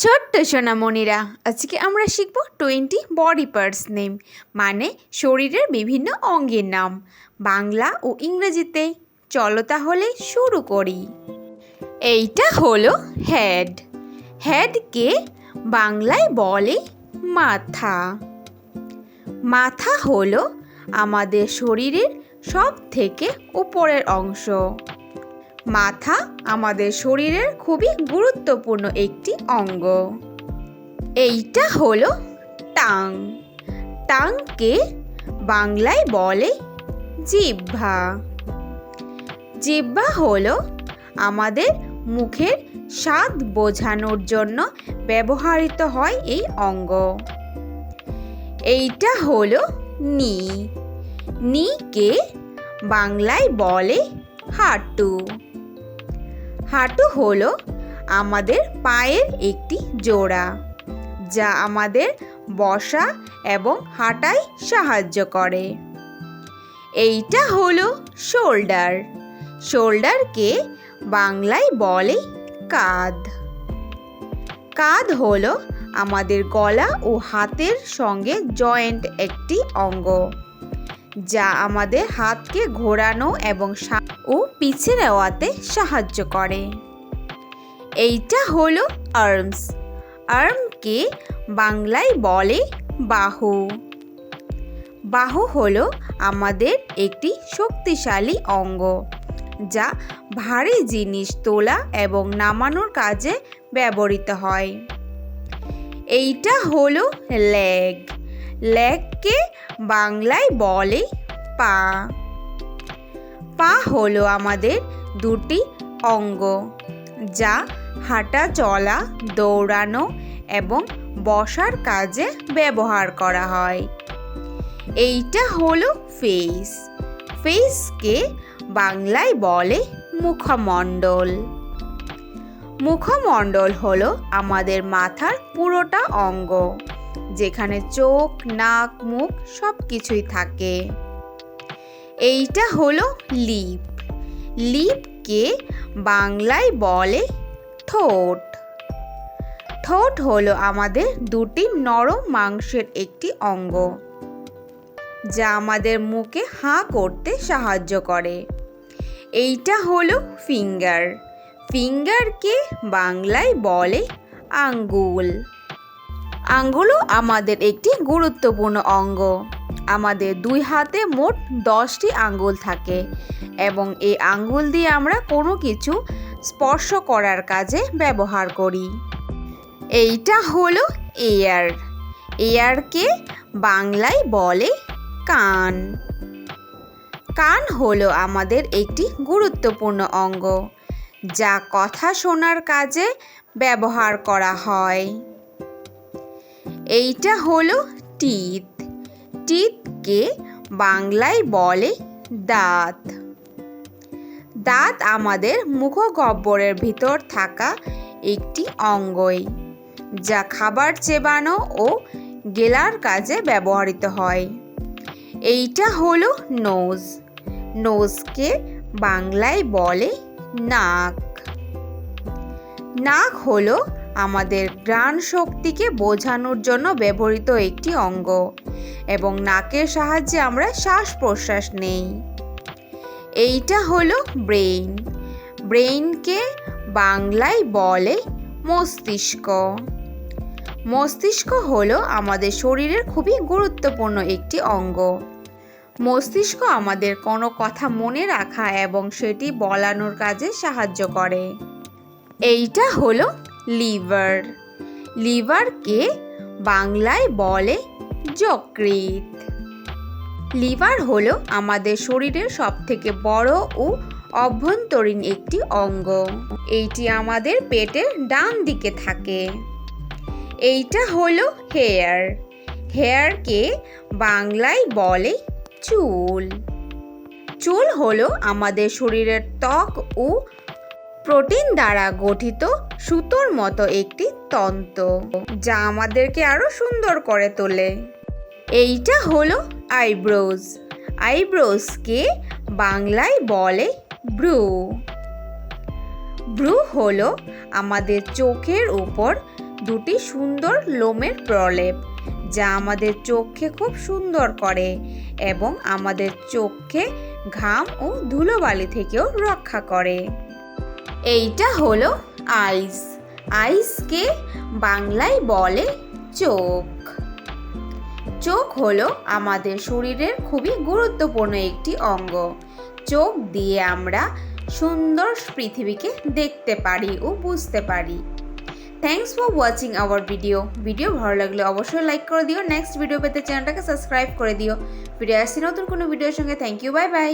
ছোট্ট সোনামণিরা, আজকে আমরা শিখব 20 বডি পার্টস নেম, মানে শরীরের বিভিন্ন অঙ্গের নাম, বাংলা ও ইংরেজিতে। চলো তাহলে শুরু করি। এইটা হলো হেড। হেডকে বাংলায় বলে মাথা। মাথা হলো আমাদের শরীরের সব থেকে উপরের অংশ। মাথা আমাদের শরীরের খুবই গুরুত্বপূর্ণ একটি অঙ্গ। এইটা হলো টাং। টাংকে বাংলায় বলে জিহ্বা। জিহ্বা হলো আমাদের মুখের স্বাদ বোঝানোর জন্য ব্যবহৃত হয় এই অঙ্গ। এইটা হলো নি। নিকে বাংলায় বলে হাঁটু। হাঁটু হলো আমাদের পায়ের একটি জোড়া, যা আমাদের বসা এবং হাঁটায় সাহায্য করে। এইটা হলো শোল্ডার। শোল্ডারকে বাংলায় বলে কাঁধ। কাঁধ হলো আমাদের গলা ও হাতের সঙ্গে জয়েন্ট একটি অঙ্গ, যা আমাদের হাতকে ঘোরানো এবং ও পিছে নেওয়াতে সাহায্য করে। এইটা হলো আর্মস। আর্মকে বাংলায় বলে বাহু। বাহু হলো আমাদের একটি শক্তিশালী অঙ্গ, যা ভারী জিনিস তোলা এবং নামানোর কাজে ব্যবহৃত হয়। এইটা হলো লেগ। লেগকে বাংলায় বলে পা। পা হলো আমাদের দুটি অঙ্গ, যা হাঁটা চলা, দৌড়ানো এবং বসার কাজে ব্যবহার করা হয়। এইটা হলো ফেস। ফেসকে বাংলায় বলে মুখমণ্ডল। মুখমণ্ডল হলো আমাদের মাথার পুরোটা অঙ্গ, যেখানে চোখ, নাক, মুখ সব কিছুই থাকে। এইটা হলো লিপ। লিপকে বাংলায় বলে ঠোঁট। ঠোঁট হলো আমাদের দুটি নরম মাংসের একটি অঙ্গ, যা আমাদের মুখে হাঁ করতে সাহায্য করে। এইটা হলো ফিঙ্গার। ফিঙ্গারকে বাংলায় বলে আঙ্গুল। আঙ্গুলও আমাদের একটি গুরুত্বপূর্ণ অঙ্গ। আমাদের দুই হাতে মোট 10টি আঙ্গুল থাকে এবং এই আঙ্গুল দিয়ে আমরা কোনো কিছু স্পর্শ করার কাজে ব্যবহার করি। এইটা হলো এয়ার। এয়ারকে বাংলায় বলে কান। কান হলো আমাদের একটি গুরুত্বপূর্ণ অঙ্গ, যা কথা শোনার কাজে ব্যবহার করা হয়। এইটা হলো টিথ। টিথকে বাংলায় বলে দাঁত। দাঁত আমাদের মুখগহ্বরের ভিতর থাকা একটি অঙ্গই, যা খাবার চেবানো ও গেলার কাজে ব্যবহৃত হয়। এইটা হলো নোজ। নোজকে বাংলায় বলে নাক। নাক হলো আমাদের ঘ্রাণ শক্তিকে বোঝানোর জন্য ব্যবহৃত একটি অঙ্গ এবং নাকের সাহায্যে আমরা শ্বাস প্রশ্বাস নেই। এইটা হলো ব্রেইন। ব্রেইনকে বাংলায় বলে মস্তিষ্ক। মস্তিষ্ক হলো আমাদের শরীরের খুবই গুরুত্বপূর্ণ একটি অঙ্গ। মস্তিষ্ক আমাদের কোনো কথা মনে রাখা এবং সেটি বলানোর কাজে সাহায্য করে। এইটা হলো লিভার। লিভারকে বাংলায় বলে যকৃৎ। লিভার হলো আমাদের শরীরের সবথেকে বড় ও অভ্যন্তরীণ একটি অঙ্গ। এইটি আমাদের পেটের ডান দিকে থাকে। এইটা হলো হেয়ার। হেয়ারকে বাংলায় বলে চুল। চুল হলো আমাদের শরীরের ত্বক ও প্রোটিন দ্বারা গঠিত সুতোর মতো একটি তন্তু, যা আমাদেরকে আরো সুন্দর করে তোলে। এইটা হলো আইব্রোজ। আইব্রোজকে বাংলায় বলে ভ্রু। ভ্রু হলো আমাদের চোখের উপর দুটি সুন্দর লোমের প্রলেপ, যা আমাদের চোখকে খুব সুন্দর করে এবং আমাদের চোখকে ঘাম ও ধুলোবালি থেকেও রক্ষা করে। এইটা হলো আইস। আইসকে বাংলায় বলে চোখ। চোখ হলো আমাদের শরীরের খুবই গুরুত্বপূর্ণ একটি অঙ্গ। চোখ দিয়ে আমরা সুন্দর পৃথিবীকে দেখতে পারি ও বুঝতে পারি। Thanks for watching hour video ভালো লাগলে অবশ্যই লাইক করে দিও। নেক্সট ভিডিও পেতে চ্যানেলটাকে সাবস্ক্রাইব করে দিও। ফিরে আসছি নতুন কোনো ভিডিওর সঙ্গে। Thank you, bye by.